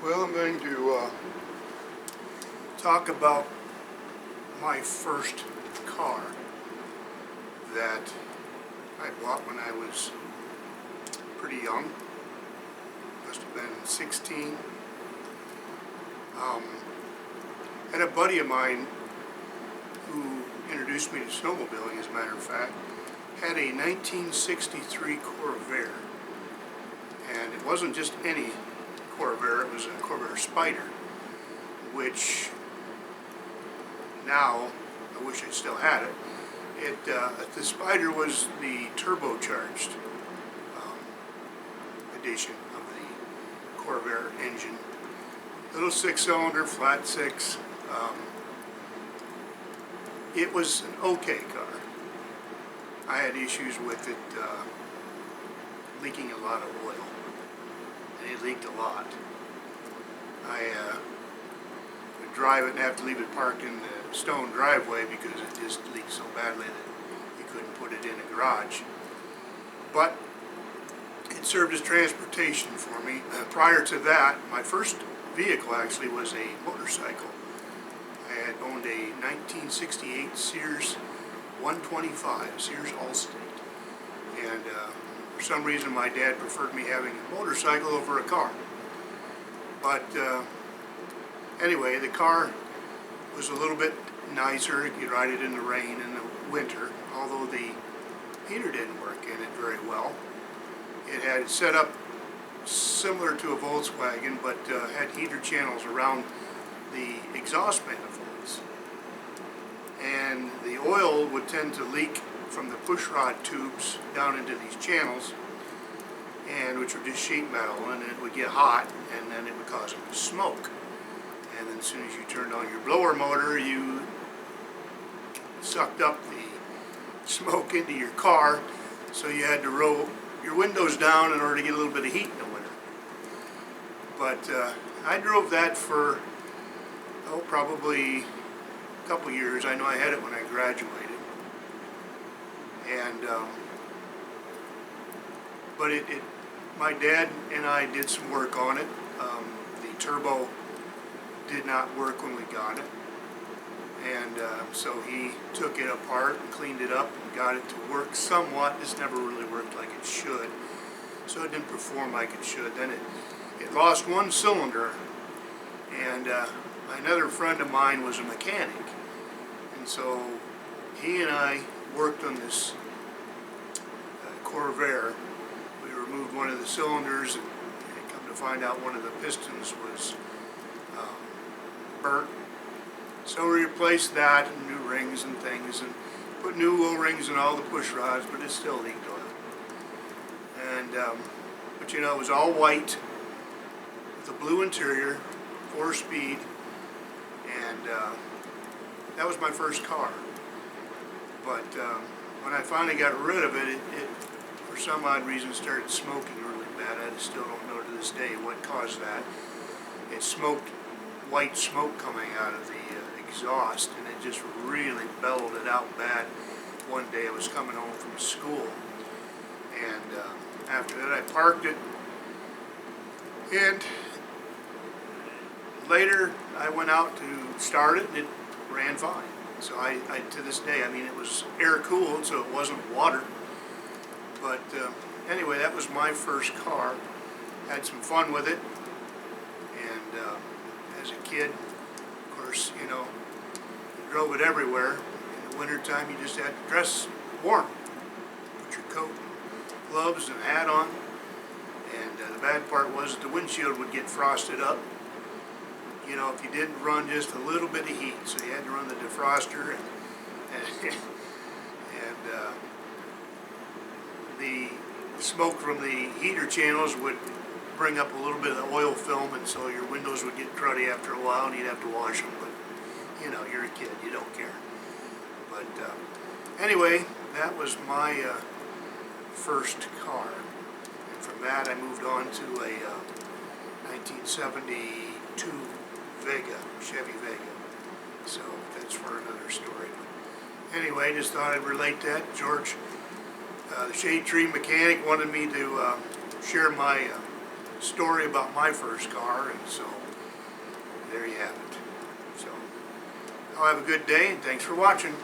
Well, I'm going to talk about my first car that I bought when I was pretty young. Must have been 16. Had a buddy of mine who introduced me to snowmobiling, as a matter of fact, had a 1963 Corvair. And it wasn't just any Corvair, it was a Corvair Spider, which now, I wish I still had it. The Spider was the turbocharged edition of the Corvair engine. Little six-cylinder, flat six. It was an okay car. I had issues with it leaking a lot of oil. And it leaked a lot. I would drive it and have to leave it parked in the stone driveway because it just leaked so badly that you couldn't put it in a garage. But it served as transportation for me. Prior to that, my first vehicle actually was a motorcycle. I had owned a 1968 Sears 125, Sears Allstate. And for some reason my dad preferred me having a motorcycle over a car. But anyway, the car was a little bit nicer. You could ride it in the rain in the winter, although the heater didn't work in it very well. It had set up similar to a Volkswagen, but had heater channels around the exhaust manifolds. And the oil would tend to leak from the pushrod tubes down into these channels, and which were just sheet metal, and it would get hot, and then it would cause it to smoke. And then as soon as you turned on your blower motor, you sucked up the smoke into your car, so you had to roll your windows down in order to get a little bit of heat in the winter. But I drove that for, probably a couple years. I know I had it when I graduated. And but my dad and I did some work on it. The turbo did not work when we got it, and so he took it apart and cleaned it up and got it to work somewhat. This never really worked like it should, so it didn't perform like it should. Then it lost one cylinder, and another friend of mine was a mechanic, and so he and I worked on this Corvair. We removed one of the cylinders, and come to find out one of the pistons was burnt. So we replaced that and new rings and things, and put new O-rings in all the push rods, but it still leaked oil. And but you know, it was all white with a blue interior, 4-speed, and that was my first car. But when I finally got rid of it, it for some odd reason started smoking really bad. I still don't know to this day what caused that. It smoked white smoke coming out of the exhaust, and it just really bellowed it out bad. One day I was coming home from school, and after that I parked it, and later I went out to start it, and it ran fine. So I to this day, I mean, it was air-cooled, so it wasn't water. But anyway, that was my first car. Had some fun with it, and as a kid, of course, you know, you drove it everywhere. In the wintertime, you just had to dress warm. Put your coat, gloves, and hat on. And the bad part was that the windshield would get frosted up, you know, if you didn't run just a little bit of heat. So you had to run the defroster, and the smoke from the heater channels would bring up a little bit of the oil film, and so your windows would get cruddy after a while, and you'd have to wash them. But you know, you're a kid, you don't care. But anyway, that was my first car, and from that I moved on to a 1972 Vega, Chevy Vega. So that's for another story. Anyway, just thought I'd relate that. George, the Shadetree mechanic, wanted me to share my story about my first car, and so there you have it. So, I'll have a good day, and thanks for watching.